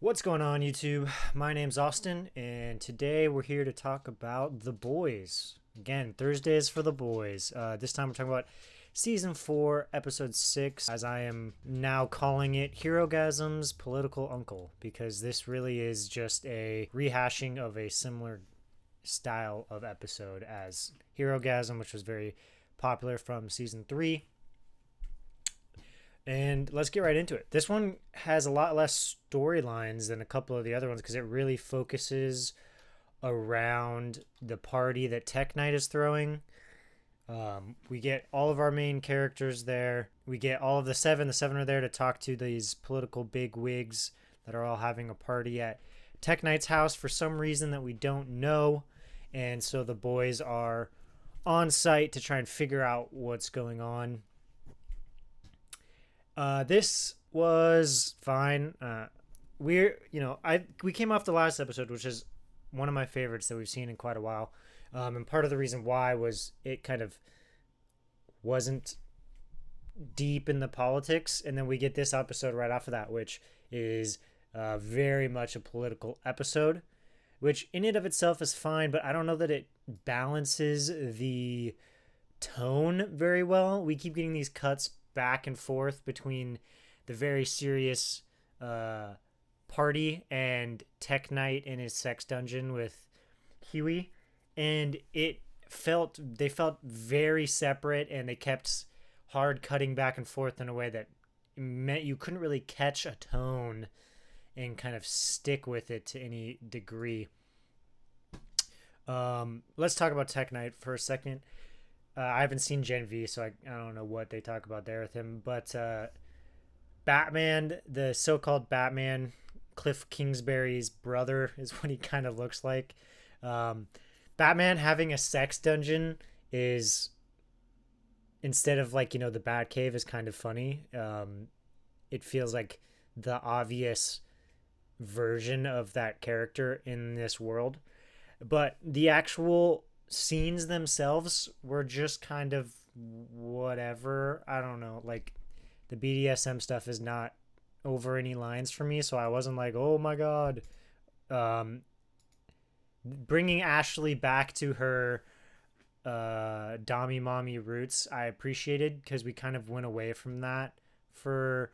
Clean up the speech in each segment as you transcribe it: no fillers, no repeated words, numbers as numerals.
What's going on, YouTube? My name's Austin, and today we're here to talk about The Boys. Again, Thursdays for The Boys. This time we're talking about Season 4, Episode 6, as I am now calling it Herogasm's Political Uncle, because this really is just a rehashing of a similar style of episode as Herogasm, which was very popular from Season 3. And let's get right into it. This one has a lot less storylines than a couple of the other ones because it really focuses around the party that Tech Knight is throwing. We get all of our main characters there. We get all of the seven. The seven are there to talk to these political big wigs that are all having a party at Tech Knight's house for some reason that we don't know. And so the boys are on site to try and figure out what's going on. This was fine. We came off the last episode, which is one of my favorites that we've seen in quite a while. And part of the reason why was it kind of wasn't deep in the politics, and then we get this episode right after that, which is very much a political episode, which in and of itself is fine, but I don't know that it balances the tone very well. We keep getting these cuts back and forth between the very serious party and Tech Knight in his sex dungeon with Huey, and they felt very separate, and they kept hard cutting back and forth in a way that meant you couldn't really catch a tone and kind of stick with it to any degree. Let's talk about Tech Knight for a second. I haven't seen Gen V, so I don't know what they talk about there with him. But Batman, the so-called Batman, Cliff Kingsbury's brother, is what he kind of looks like. Batman having a sex dungeon is, instead of the Batcave, is kind of funny. It feels like the obvious version of that character in this world. But the actual scenes themselves were just kind of whatever. I don't know, like the BDSM stuff is not over any lines for me, so I wasn't like, oh my god. Bringing Ashley back to her dommy mommy roots I appreciated, because we kind of went away from that for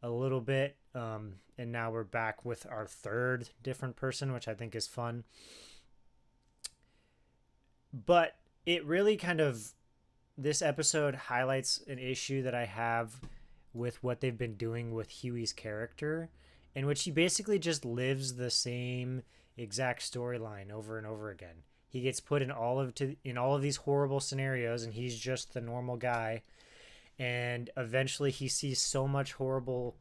a little bit, and now we're back with our third different person, which I think is fun. But it really this episode highlights an issue that I have with what they've been doing with Huey's character, in which he basically just lives the same exact storyline over and over again. He gets put in all of these horrible scenarios, and he's just the normal guy. And eventually, he sees so many horrible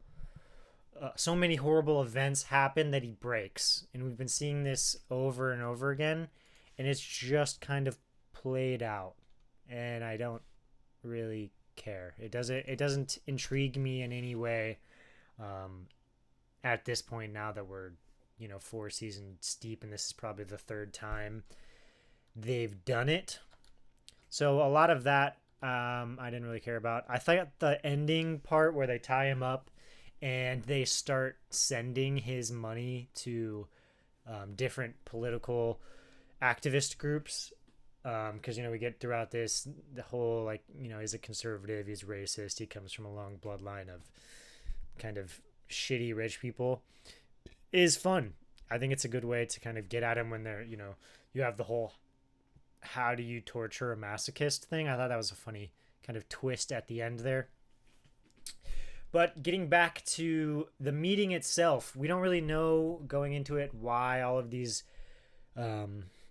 events happen that he breaks. And we've been seeing this over and over again. And it's just kind of played out, and I don't really care. It doesn't intrigue me in any way at this point, now that we're 4 seasons deep, and this is probably the third time they've done it. So a lot of that I didn't really care about. I thought the ending part where they tie him up and they start sending his money to different political activist groups, because we get throughout this the whole he's a conservative, he's racist, he comes from a long bloodline of kind of shitty rich people, is fun. I think it's a good way to kind of get at him when they're you have the whole how do you torture a masochist thing. I thought that was a funny kind of twist at the end there. But getting back to the meeting itself, we don't really know going into it why all of these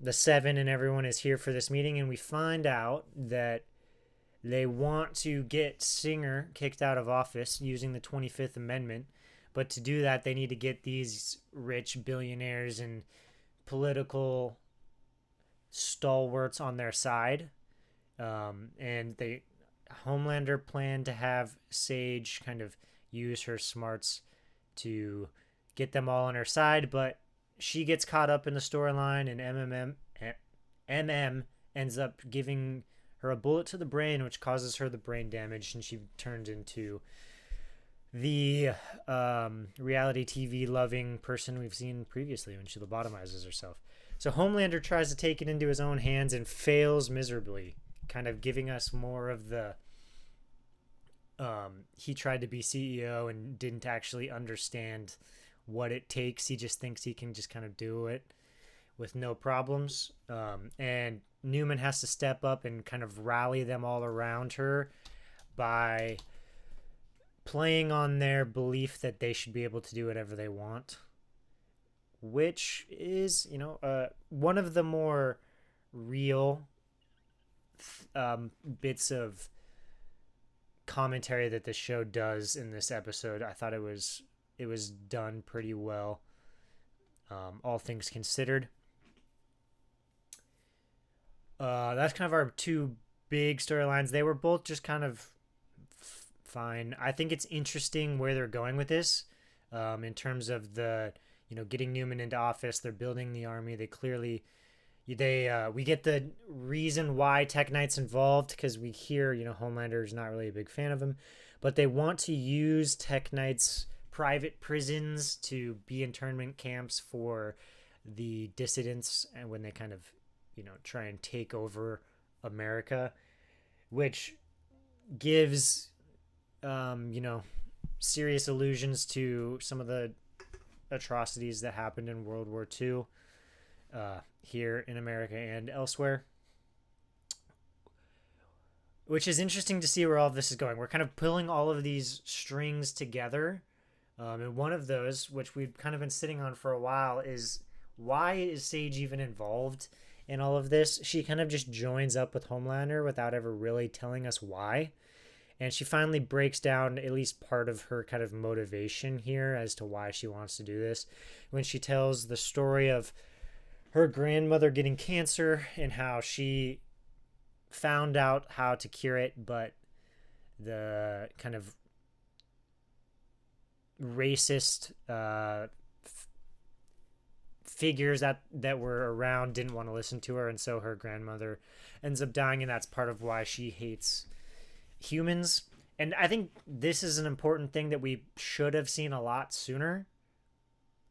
the seven and everyone is here for this meeting, and we find out that they want to get Singer kicked out of office using the 25th Amendment, but to do that they need to get these rich billionaires and political stalwarts on their side, and Homelander planned to have Sage kind of use her smarts to get them all on her side, but she gets caught up in the storyline, and MM ends up giving her a bullet to the brain, which causes her the brain damage, and she turns into the reality TV loving person we've seen previously when she lobotomizes herself. So Homelander tries to take it into his own hands and fails miserably, kind of giving us more of the he tried to be CEO and didn't actually understand what it takes. He just thinks he can just kind of do it with no problems. And Newman has to step up and kind of rally them all around her by playing on their belief that they should be able to do whatever they want, which is, one of the more real bits of commentary that the show does in this episode. I thought it was done pretty well, all things considered. That's kind of our two big storylines. They were both just kind of fine. I think it's interesting where they're going with this, in terms of the getting Newman into office. They're building the army. They clearly we get the reason why Tech Knight's involved, because we hear Homelander's not really a big fan of him, but they want to use Tech Knight's private prisons to be internment camps for the dissidents, and when they kind of try and take over America, which gives serious allusions to some of the atrocities that happened in World War II, here in America and elsewhere, which is interesting to see where all of this is going. We're kind of pulling all of these strings together, and one of those, which we've kind of been sitting on for a while, is why is Sage even involved in all of this? She kind of just joins up with Homelander without ever really telling us why. And she finally breaks down at least part of her kind of motivation here as to why she wants to do this, when she tells the story of her grandmother getting cancer and how she found out how to cure it, but the kind of racist figures that were around didn't want to listen to her, and so her grandmother ends up dying, and that's part of why she hates humans. And I think this is an important thing that we should have seen a lot sooner.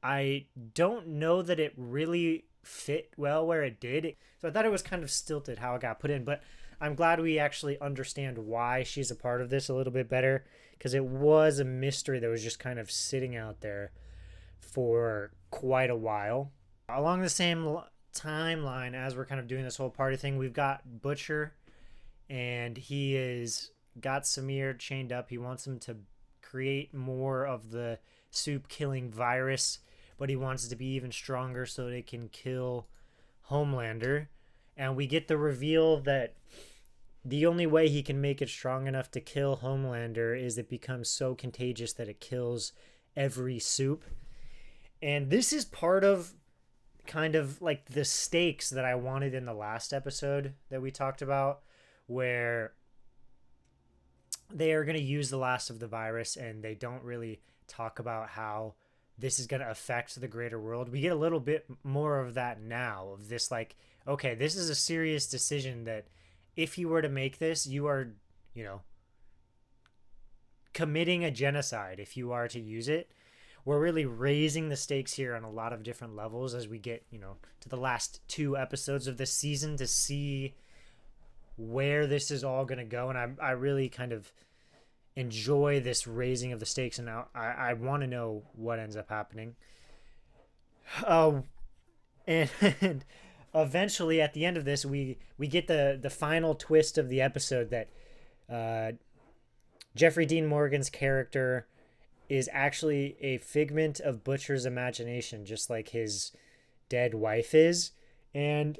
I don't know that it really fit well where it did, so I thought it was kind of stilted how it got put in, but I'm glad we actually understand why she's a part of this a little bit better, because it was a mystery that was just kind of sitting out there for quite a while. Along the same timeline as we're kind of doing this whole party thing, we've got Butcher, and he is got Samir chained up. He wants him to create more of the soup killing virus, but he wants it to be even stronger so they can kill Homelander. And we get the reveal that the only way he can make it strong enough to kill Homelander is it becomes so contagious that it kills every soup. And this is part of kind of like the stakes that I wanted in the last episode that we talked about, where they are going to use the last of the virus and they don't really talk about how this is going to affect the greater world. We get a little bit more of that now, of this, like, okay, this is a serious decision that if you were to make this, you are, committing a genocide if you are to use it. We're really raising the stakes here on a lot of different levels as we get, to the last 2 episodes of this season to see where this is all going to go. And I really kind of enjoy this raising of the stakes, and now I want to know what ends up happening. And eventually at the end of this, we get the final twist of the episode that Jeffrey Dean Morgan's character is actually a figment of Butcher's imagination, just like his dead wife is. And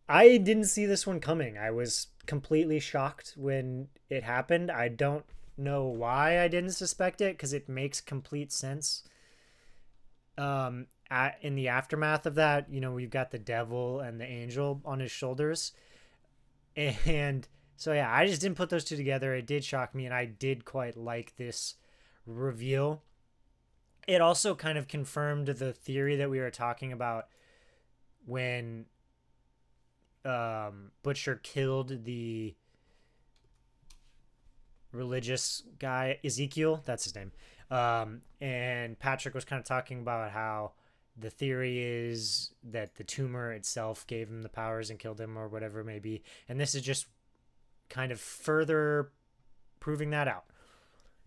I didn't see this one coming. I was completely shocked when it happened. I don't know why I didn't suspect it, because it makes complete sense. In the aftermath of that, we've got the devil and the angel on his shoulders. And so, yeah, I just didn't put those two together. It did shock me, and I did quite like this reveal. It also kind of confirmed the theory that we were talking about when Butcher killed the religious guy, Ezekiel, that's his name. And Patrick was kind of talking about how the theory is that the tumor itself gave him the powers and killed him or whatever it may be. And this is just kind of further proving that out.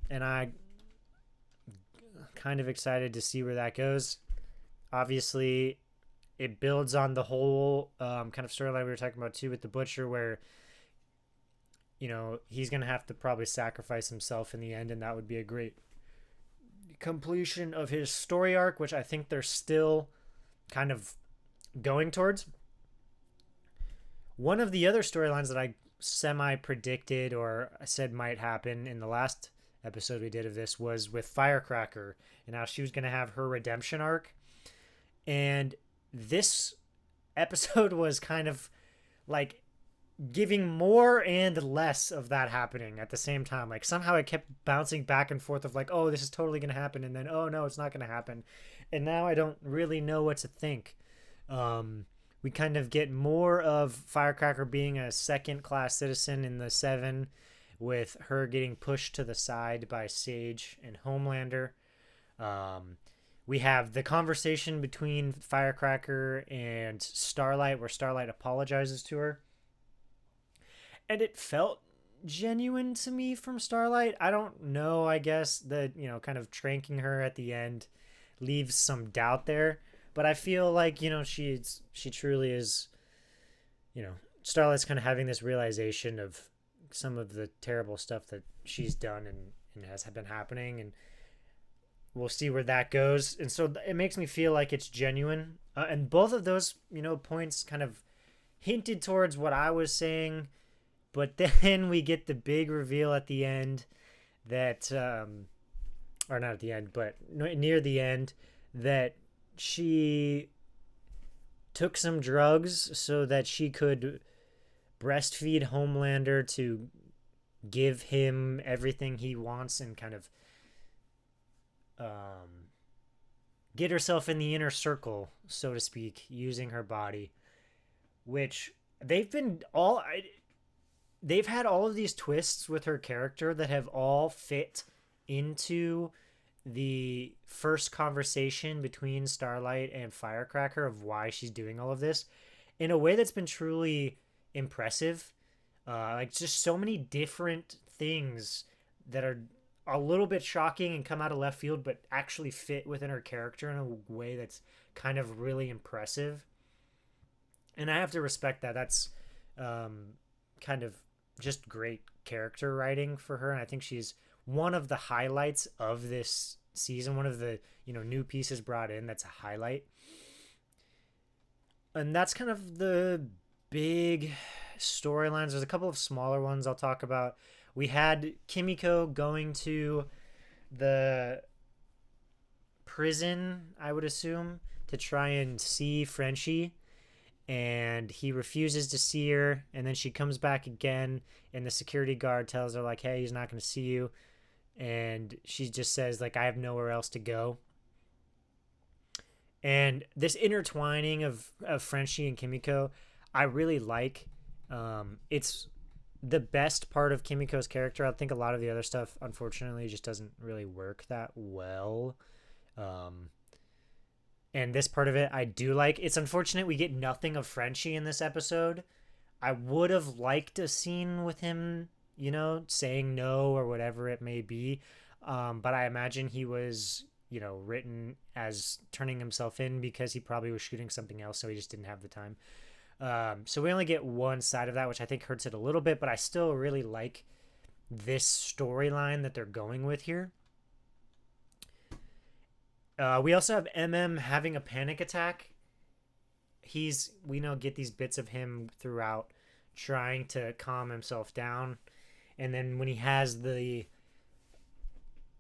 And I kind of excited to see where that goes. Obviously, it builds on the whole kind of storyline we were talking about too with the Butcher, where he's gonna have to probably sacrifice himself in the end, and that would be a great completion of his story arc, which I think they're still kind of going towards. One of the other storylines that I semi predicted or said might happen in the last episode we did of this was with Firecracker and how she was going to have her redemption arc. And this episode was kind of like giving more and less of that happening at the same time. Like somehow it kept bouncing back and forth of like, oh, this is totally going to happen. And then, oh no, it's not going to happen. And now I don't really know what to think. We kind of get more of Firecracker being a second class citizen in the 7, with her getting pushed to the side by Sage and Homelander. We have the conversation between Firecracker and Starlight, where Starlight apologizes to her. And it felt genuine to me from Starlight. I don't know, I guess that, kind of tranking her at the end leaves some doubt there. But I feel like, she truly is, Starlight's kind of having this realization of some of the terrible stuff that she's done and has been happening. And we'll see where that goes. And so it makes me feel like it's genuine. And both of those, points kind of hinted towards what I was saying. But then we get the big reveal at the end that, or not at the end, but near the end, that she took some drugs so that she could breastfeed Homelander to give him everything he wants and kind of get herself in the inner circle, so to speak, using her body, which they've had all of these twists with her character that have all fit into the first conversation between Starlight and Firecracker of why she's doing all of this in a way that's been truly impressive. Like just so many different things that are a little bit shocking and come out of left field, but actually fit within her character in a way that's kind of really impressive. And I have to respect that. That's kind of just great character writing for her. And I think she's one of the highlights of this season, one of the new pieces brought in that's a highlight. And that's kind of the big storylines. There's a couple of smaller ones I'll talk about. We had Kimiko going to the prison, I would assume, to try and see Frenchie, and he refuses to see her, and then she comes back again, and the security guard tells her like, hey, he's not going to see you. And she just says like, I have nowhere else to go. And this intertwining of Frenchie and Kimiko, I really like. It's the best part of Kimiko's character. I think a lot of the other stuff, unfortunately, just doesn't really work that well. And this part of it, I do like. It's unfortunate we get nothing of Frenchie in this episode. I would have liked a scene with him, saying no or whatever it may be. But I imagine he was, written as turning himself in because he probably was shooting something else, so he just didn't have the time. So we only get one side of that, which I think hurts it a little bit, but I still really like this storyline that they're going with here. We also have MM having a panic attack. We get these bits of him throughout trying to calm himself down. And then when he has the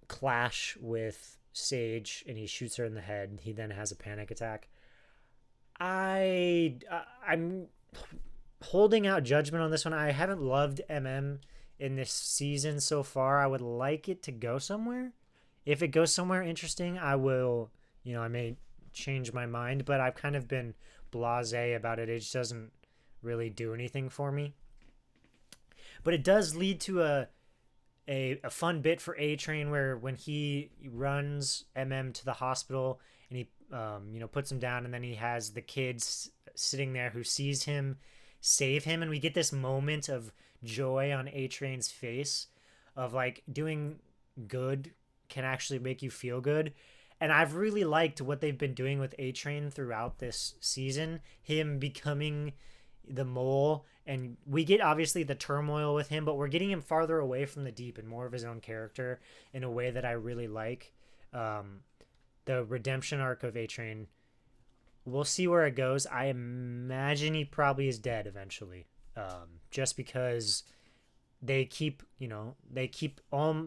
clash with Sage and he shoots her in the head, he then has a panic attack. I'm holding out judgment on this one. I haven't loved MM in this season so far. I would like it to go somewhere. If it goes somewhere interesting, I will, I may change my mind, but I've kind of been blasé about it. It just doesn't really do anything for me. But it does lead to a fun bit for A Train where when he runs MM to the hospital and he puts him down, and then he has the kids sitting there who sees him save him, and we get this moment of joy on A Train's face of like doing good can actually make you feel good. And I've really liked what they've been doing with A Train throughout this season. Him becoming the mole, and we get obviously the turmoil with him, but we're getting him farther away from the deep and more of his own character in a way that I really like. The redemption arc of A Train, we'll see where it goes. I imagine he probably is dead eventually, just because they keep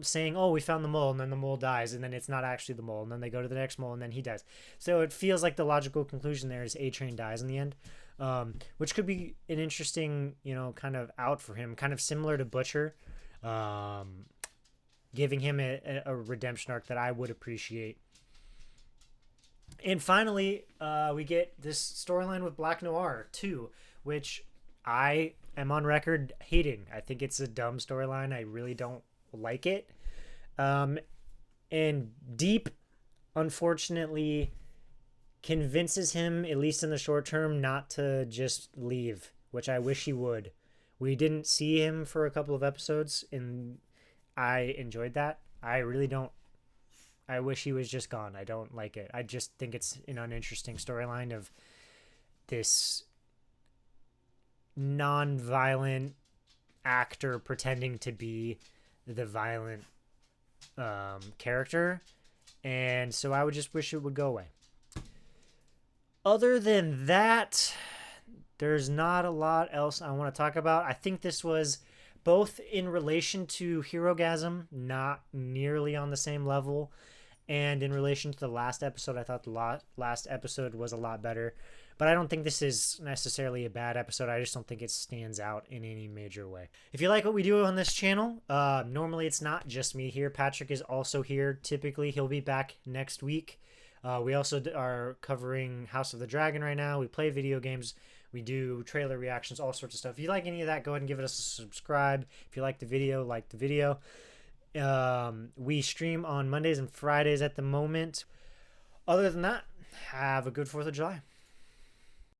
saying, oh, we found the mole, and then the mole dies, and then it's not actually the mole, and then they go to the next mole, and then he dies. So it feels like the logical conclusion there is A Train dies in the end, which could be an interesting kind of out for him, kind of similar to Butcher, giving him a redemption arc that I would appreciate. And finally, we get this storyline with Black Noir 2, which I am on record hating. I think it's a dumb storyline. I really don't like it. And Deep, unfortunately, convinces him, at least in the short term, not to just leave, which I wish he would. We didn't see him for a couple of episodes, and I enjoyed that. I really don't. I wish he was just gone. I don't like it. I just think it's an uninteresting storyline of this non-violent actor pretending to be the violent character. And so I would just wish it would go away. Other than that, there's not a lot else I want to talk about. I think this was both in relation to Herogasm, not nearly on the same level, and in relation to the last episode, I thought the last episode was a lot better. But I don't think this is necessarily a bad episode. I just don't think it stands out in any major way. If you like what we do on this channel, normally it's not just me here. Patrick is also here. Typically, he'll be back next week. We also are covering House of the Dragon right now. We play video games. We do trailer reactions, all sorts of stuff. If you like any of that, go ahead and give us a subscribe. If you like the video, like the video. We stream on Mondays and Fridays at the moment. Other than that, have a good 4th of July.